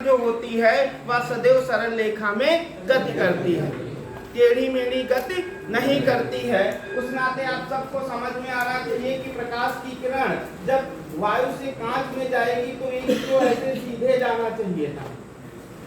जो होती है वह सदैव सरल रेखा में गति करती है, टेढ़ी मेढ़ी गति नहीं करती है। उस नाते आप सबको समझ में आ रहा चाहिए कि प्रकाश की किरण जब वायु से कांच में जाएगी तो इसको ऐसे सीधे जाना चाहिए था,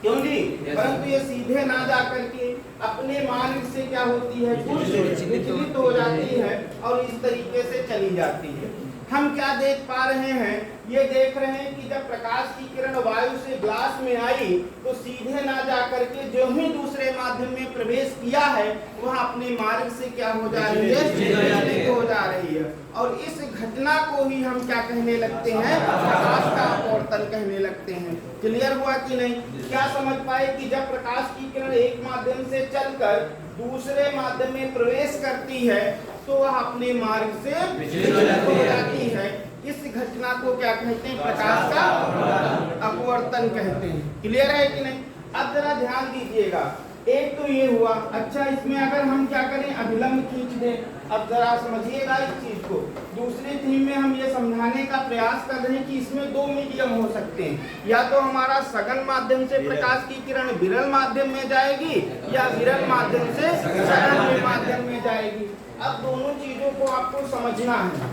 क्यों जी? परंतु ये सीधे ना जाकर के अपने मार्ग से क्या होती है, कुछ विचलित हो जाती है और इस तरीके से चली जाती है। हम क्या देख पा रहे हैं, ये देख रहे हैं कि जब प्रकाश की किरण वायु से ग्लास में आई तो सीधे ना जाकर के जो ही दूसरे माध्यम में प्रवेश किया है वह अपने मार्ग से क्या हो जा रही है, विचलित हो जा रही है। और इस घटना को ही हम क्या कहने लगते हैं, प्रकाश का अपवर्तन कहने लगते हैं। क्लियर हुआ कि नहीं? क्या समझ पाए कि जब प्रकाश की किरण एक माध्यम से चलकर दूसरे माध्यम में प्रवेश करती है तो वह अपने मार्ग से विचलित हो जाती है। इस घटना को क्या कहते हैं, प्रकाश का अपवर्तन कहते हैं। क्लियर है कि नहीं? अब जरा ध्यान दीजिएगा, एक तो ये हुआ। अच्छा, इसमें अगर हम क्या करें, अभिलंब खींच दें। अब जरा समझिएगा इस चीज को। दूसरी थीम में हम ये समझाने का प्रयास कर रहे हैं कि इसमें दो मीडियम हो सकते हैं, या तो हमारा सघन माध्यम से प्रकाश की किरण विरल माध्यम में जाएगी या विरल माध्यम से सघन माध्यम में जाएगी। अब दोनों चीजों को आपको समझना है।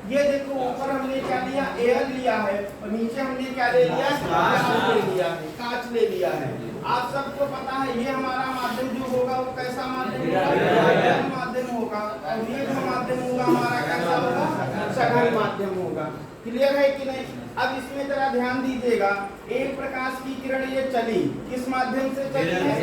ये देखो, ऊपर हमने क्या लिया, एयर लिया है और नीचे हमने क्या ले लिया, कांच ले लिया है, कांच ले लिया है। आप सबको पता है ये हमारा माध्यम जो होगा वो कैसा माध्यम होगा, माध्यम होगा, और ये जो माध्यम होगा हमारा कैसा होगा, सघन माध्यम होगा। क्लियर है कि नहीं? अब इसमें जरा ध्यान दीजिएगा, एक प्रकाश की किरण ये चली, किस माध्यम से चली है,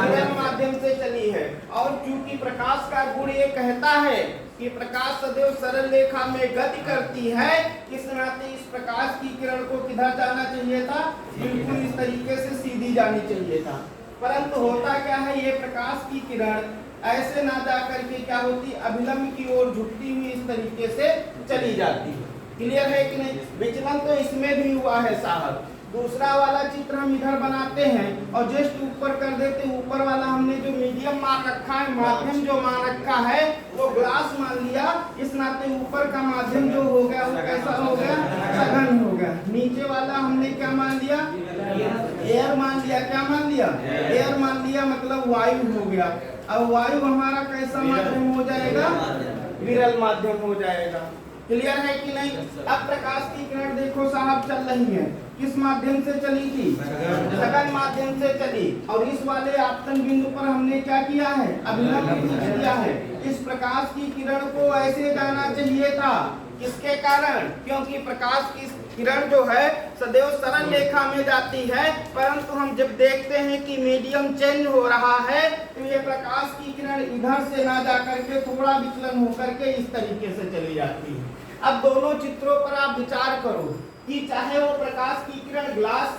विरल माध्यम से चली है। और क्योंकि प्रकाश का गुण ये कहता है कि प्रकाश सदैव सरल रेखा में गति करती है, इस नाते इस प्रकाश की किरण को किधर जाना चाहिए था, बिल्कुल इस तरीके से सीधी जानी चाहिए था। परंतु होता क्या है, ये प्रकाश की किरण ऐसे ना जा करके क्या होती, अभिलंब की ओर झुकती हुई इस तरीके से चली जाती है। क्लियर है कि नहीं? विचलन तो इसमें भी हुआ है साहब। दूसरा वाला चित्र हम इधर बनाते हैं और जस्ट ऊपर कर देते, ऊपर वाला हमने जो मीडियम मान रखा है, माध्यम जो मान रखा है वो ग्लास मान लिया, इस नाते ऊपर का माध्यम जो हो गया वो कैसा हो गया, सघन हो गया। नीचे वाला हमने क्या मान लिया, एयर मान लिया। क्या मान लिया, एयर मान लिया, मतलब वायु हो गया। अब वायु हमारा कैसा माध्यम हो जाएगा, विरल माध्यम हो जाएगा। क्लियर है कि नहीं? अब प्रकाश की किरण देखो साहब चल रही है, किस माध्यम से चली थी, सघन माध्यम से चली। और इस वाले आपतन बिंदु पर हमने क्या किया है, अभिलंब खींच दिया है। इस प्रकाश की किरण को ऐसे जाना चाहिए था, किसके कारण, क्योंकि प्रकाश की किरण जो है सदैव सरल रेखा में जाती है। परंतु हम जब देखते हैं कि मीडियम चेंज हो रहा है तो ये प्रकाश की किरण इधर से ना जाकर के थोड़ा विचलन होकर के इस तरीके से चली जाती है। अब दोनों चित्रों पर आप विचार करो कि चाहे वो प्रकाश की किरण ग्लास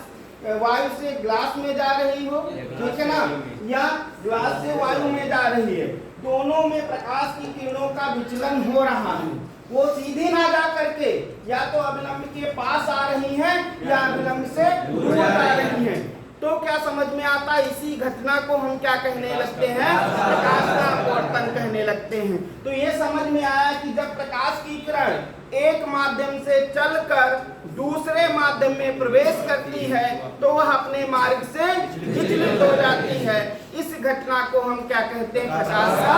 वायु से ग्लास में जा रही हो, ठीक है ना, या ग्लास से वायु में जा रही है, दोनों में प्रकाश की किरणों का विचलन हो रहा है। वो सीधी ना जा करके या तो अभिलंब के पास आ रही हैं या अभिलंब से दूर आ रही हैं। तो क्या समझ में आता है, इसी घटना को हम क्या कहने लगते हैं, प्रकाश का अपवर्तन कहने लगते हैं। तो ये समझ में आया कि जब प्रकाश की किरण एक माध्यम से चलकर दूसरे माध्यम में प्रवेश करती है तो वह अपने मार्ग से विचलित हो जाती है। इस घटना को हम क्या कहते हैं, प्रकाश का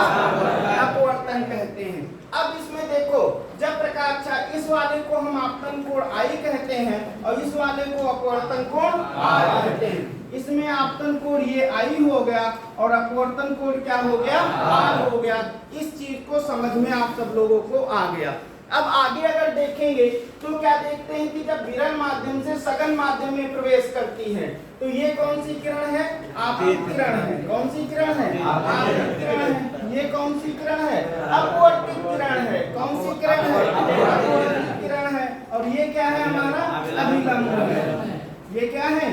अपवर्तन कहते हैं। अब इसमें देखो, जब प्रकाश, इस वाले को हम आपतन कोण आई कहते हैं और इस वाले को अपवर्तन कोण आर कहते हैं। इसमें आपतन कोण ये आई हो गया और अपवर्तन कोण क्या हो गया, आर हो गया। इस चीज को समझ में आप सब लोगों को आ गया। अब आगे अगर देखेंगे तो क्या देखते हैं कि जब विरल माध्यम से सघन माध्यम में प्रवेश करती है तो ये कौन सी किरण है, आपतित किरण है। कौन सी किरण है, आपतित किरण है। ये कौन सी किरण है, अपवर्तित किरण है। कौन सी किरण है, अपवर्तित किरण है। और ये क्या है, हमारा अभिलंब है। ये क्या है,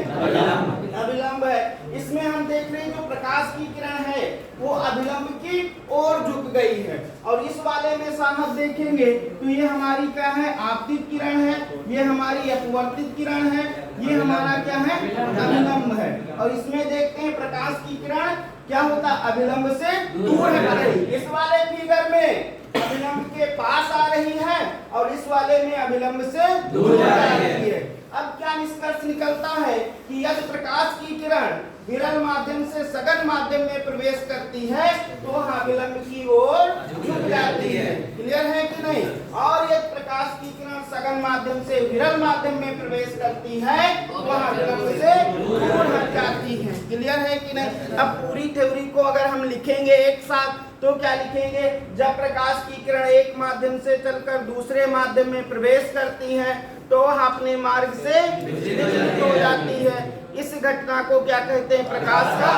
अभिलंब है। इसमें हम देख रहे हैं जो प्रकाश की किरण है वो अभिलंब की ओर झुक गई है। और इस वाले में साहब देखेंगे तो ये हमारी क्या है, आपतित किरण है, ये हमारी अपवर्तित किरण है, ये हमारा क्या है, अभिलंब है। और इसमें देखते हैं प्रकाश की किरण क्या होता, अभिलंब से दूर है। इस वाले फिगर में अभिलंब के पास आ रही है और इस वाले में अभिलंब से दूर जा रही है। अब क्या निष्कर्ष निकलता है कि यदि प्रकाश की किरण विरल माध्यम से सघन माध्यम में प्रवेश करती है तो वहाँ विलंब की ओर झुक जाती है। क्लियर है कि नहीं? और यदि प्रकाश की किरण सघन माध्यम से विरल माध्यम में प्रवेश करती है तो वहाँ विलंब से दूर हट जाती है। क्लियर है कि नहीं? अब पूरी थ्योरी को अगर हम लिखेंगे एक साथ तो क्या लिखेंगे? जब प्रकाश की किरण एक माध्यम से चलकर दूसरे माध्यम में प्रवेश करती है तो वह अपने मार्ग से विचलित हो जाती है। इस घटना को क्या कहते हैं? प्रकाश का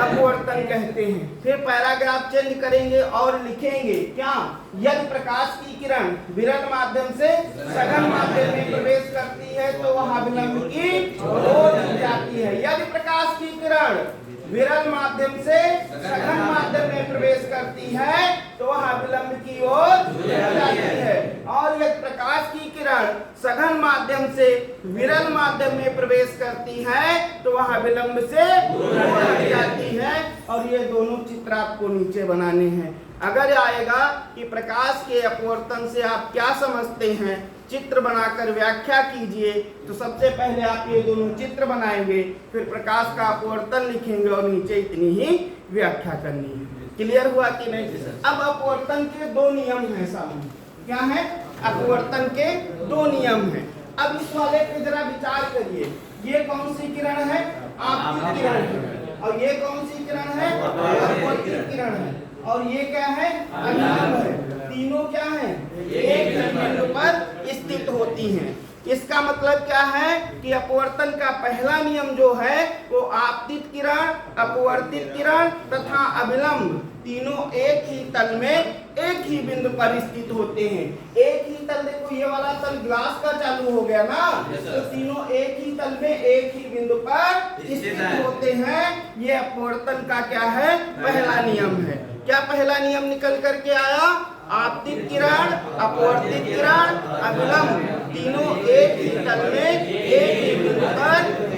अपवर्तन कहते हैं। फिर पैराग्राफ चेंज करेंगे और लिखेंगे क्या? यदि प्रकाश की किरण विरल माध्यम से सघन माध्यम में प्रवेश करती है तो वहाँ विलंब की ओर झुक जाती है। यदि प्रकाश की किरण विरल माध्यम से सघन माध्यम में प्रवेश करती है तो वहाँ विलंब की ओर झुक जाती है। और यदि प्रकाश की किरण सघन माध्यम से विरल माध्यम में प्रवेश करती है तो वहाँ विलंब से दूर हट जाती है। और ये दोनों चित्र आपको नीचे बनाने हैं। अगर आएगा कि प्रकाश के अपवर्तन से आप क्या समझते हैं, चित्र बनाकर व्याख्या कीजिए, तो सबसे पहले आप ये दोनों चित्र बनाएंगे, फिर प्रकाश का अपवर्तन लिखेंगे और नीचे इतनी ही व्याख्या करनी है। क्लियर हुआ कि नहीं? अब अपवर्तन के दो नियम हैं सामने। क्या है? अपवर्तन के दो नियम हैं। अब इस वाले पे जरा विचार करिए। ये कौन सी किरण है? आपतित किरण है। और ये कौन सी किरण है? अपवर्तित किरण है। और ये क्या है? अभिलंब है। तीनों क्या है? एक बिंदु पर स्थित होती हैं। इसका मतलब क्या है कि अपवर्तन का पहला नियम जो है वो आपतित किरण, अपवर्तित किरण तथा अभिलंब तीनों एक ही तल में एक ही बिंदु पर स्थित होते हैं। एक ही तल, देखो ये वाला तल ग्लास का चालू हो गया ना, तो तीनों एक ही तल में एक ही बिंदु पर स्थित होते हैं। ये अपवर्तन का क्या है? पहला नियम है। क्या पहला नियम निकल करके आया? आपतित किरण, अपवर्तित किरण, अभिलंब तीनों एक ही तल में एक ही बिंदु पर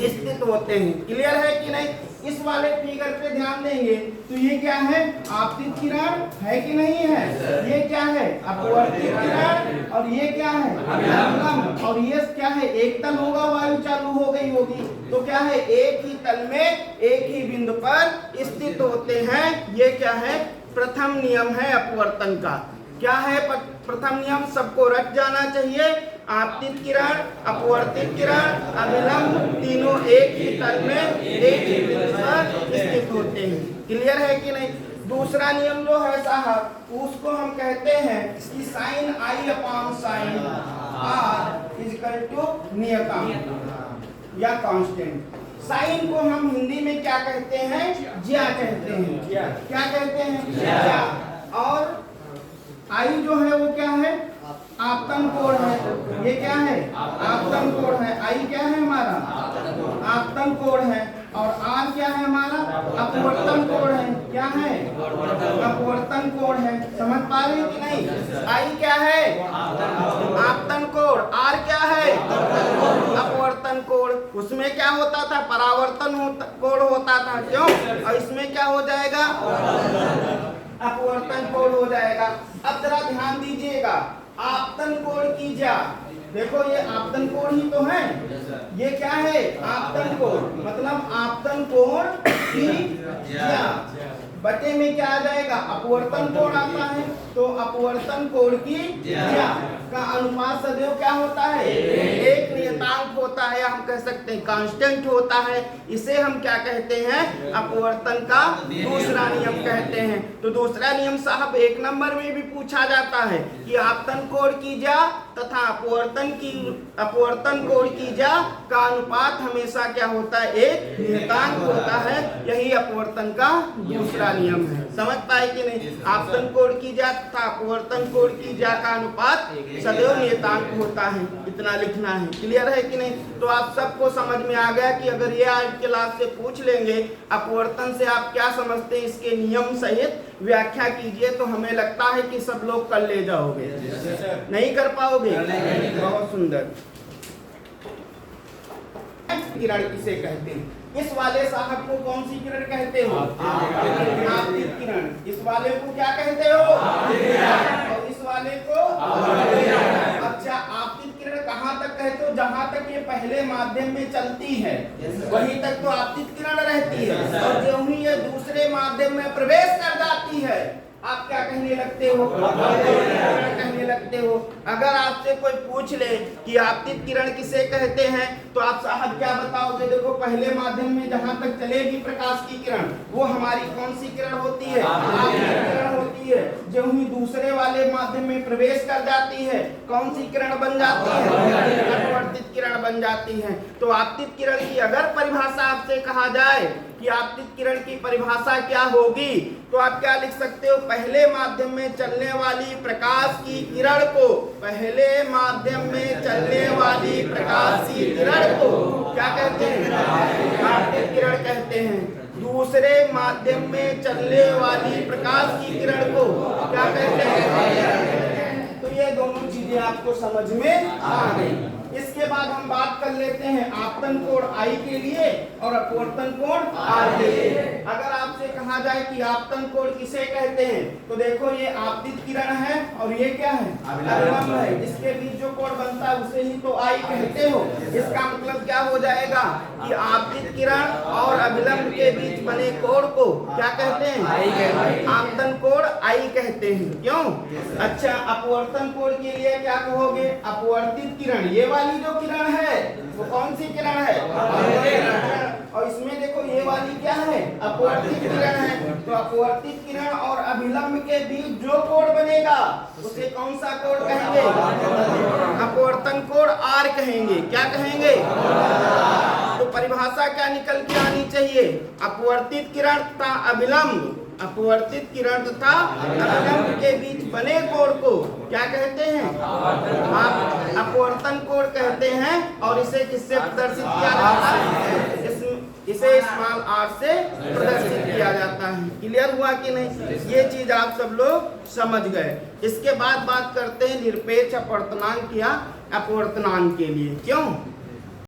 स्थित होते हैं। क्लियर है कि नहीं? इस वाले फिगर पे ध्यान देंगे तो ये क्या है? आपतित किरण है कि नहीं है? ये क्या है? अपवर्तित किरण। और ये क्या है? अभिलंब। और ये क्या है? एक तल होगा, वायु चालू हो गई होगी, तो क्या है? एक ही तल में एक ही बिंदु पर स्थित होते हैं। ये क्या है? प्रथम नियम है अपवर्तन का। क्या है प्रथम नियम? सबको रट जाना चाहिए। आपतित किरण, अपवर्तित किरण, अभिलंब तीनों एक ही तल में एक ही बिंदु पर स्थित होते हैं। क्लियर है कि नहीं? दूसरा नियम जो है साहब उसको हम कहते हैं कि sine I upon sine r equal to नियतांक या कांस्टेंट। साइन को हम हिंदी में क्या कहते हैं? ज्या कहते हैं। क्या कहते हैं? ज्या। और आई जो है वो क्या है? आपतन कोण है। ये क्या है? आपतन कोण है। आई क्या है हमारा? आपतन कोण है। और आर क्या है हमारा? अपवर्तन कोण है। क्या है? अपवर्तन कोण है। समझ पा रहे हैं कि नहीं? आई क्या है? आपतन कोण। आर क्या है? अपवर्तन कोण। उसमें क्या होता था? परावर्तन कोण होता था। क्यों? और इसमें क्या हो जाएगा? अपवर्तन कोण हो जाएगा। अब जरा ध्यान दीजिएगा, आपतन कोण की ज्या, देखो ये आपतन कोण ही तो है। ये क्या है? आपतन कोण, मतलब आपतन कोण की ज्या बटे में क्या आ जाएगा? अपवर्तन कोण आता है। तो अपवर्तन कोण की ज्या का अनुपात सदैव क्या होता है? एक नियतांक होता है, हम कह सकते हैं कांस्टेंट होता है। इसे हम क्या कहते हैं? अपवर्तन का दूसरा नियम कहते हैं। तो दूसरा नियम साहब एक नंबर में भी पूछा जाता है कि आपतन कोण की ज्या तथा अपवर्तन कोण की ज्या का अनुपात हमेशा क्या होता है? एक नियतांक होता है। यही अपवर्तन का दूसरा नियम है। समझ पाए कि नहीं? आपतन कोण की ज्या तथा अपवर्तन कोण की ज्या का अनुपात सदैव नियतांक होता है। इतना लिखना है। क्लियर है कि नहीं? तो आप सबको समझ में आ गया कि अगर ये आज क्लास से पूछ लेंगे अपवर्तन से आप क्या समझते हैं, इसके नियम सहित व्याख्या कीजिए, तो हमें लगता है कि सब लोग कर ले जाओगे। नहीं कर पाओगे? बहुत सुंदर। किरण किसे कहते हैं? इस वाले साहब को कौन सी किरण कहते हो? आपतित किरण। इस वाले को क्या कहते हो? और इस वाले को? अच्छा, आपतित किरण कहाँ कहाँ तक कहते हो, जहाँ तक ये पहले माध्यम में चलती है वहीं तक तो आपतित किरण रहती है, और जो ही ये दूसरे माध्यम में प्रवेश कर जाती है आप क्या कहने लगते हो, कहने लगते हो। अगर आपसे कोई पूछ ले कि आपतित किरण किसे कहते हैं तो आप साहब क्या बताओगे, देखो पहले माध्यम में जहां तक चलेगी प्रकाश की किरण वो हमारी कौन सी किरण होती है, आपतित किरण होती है। जो ही दूसरे वाले माध्यम में प्रवेश कर जाती है कौन सी किरण बन जाती है, अपवर्तित किरण बन जाती है। तो आपतित किरण की अगर परिभाषा आपसे कहा जाए कि आपतित किरण की परिभाषा क्या होगी तो आप क्या लिख सकते हो, पहले माध्यम में चलने वाली प्रकाश की किरण को, पहले माध्यम में चलने वाली प्रकाश की किरण को क्या कहते हैं, आपतित किरण कहते हैं। दूसरे माध्यम में चलने वाली प्रकाश की किरण को क्या कहते हैं। तो ये दोनों चीजें आपको समझ में आ गई। इसके बाद हम बात कर लेते हैं आपतन कोण I के लिए और अपवर्तन कोण R के लिए। अगर आपसे कहा जाए कि आपतन कोण किसे कहते हैं तो देखो ये आपतित किरण है और ये क्या है, अभिलंब है। इसके बीच जो कोण बनता है उसे ही तो I कहते हो। इसका मतलब क्या हो जाएगा कि आपतित किरण और अभिलंब के बीच बने कोण को क्या कहते हैं, आपतन कोण I कहते हैं। क्यों? अच्छा, अपवर्तन कोण के लिए क्या कहोगे, अपवर्तित किरण, ये वाली जो किरण है वो कौन सी किरण है, और इसमें देखो ये वाली क्या है, अपवर्तित किरण है। तो अपवर्तित किरण और अभिलंब के बीच जो कोण बनेगा उसे कौन सा कोण कहेंगे, अपवर्तन कोण R कहेंगे। क्या कहेंगे? तो परिभाषा क्या निकल के आनी चाहिए, अपवर्तित किरण तथा अभिलंब, अपवर्तित किरण तथा अभिलंब के बीच बने कोण को क्या कहते हैं, आप अपवर्तन कोण कहते हैं। और इसे किससे प्रदर्शित किया जाता है, इसे स्मॉल r से प्रदर्शित किया जाता है। क्लियर हुआ कि नहीं, ये चीज आप सब लोग समझ गए। इसके बाद बात करते हैं निरपेक्ष अपवर्तनांक या अपवर्तनांक के लिए। क्यों?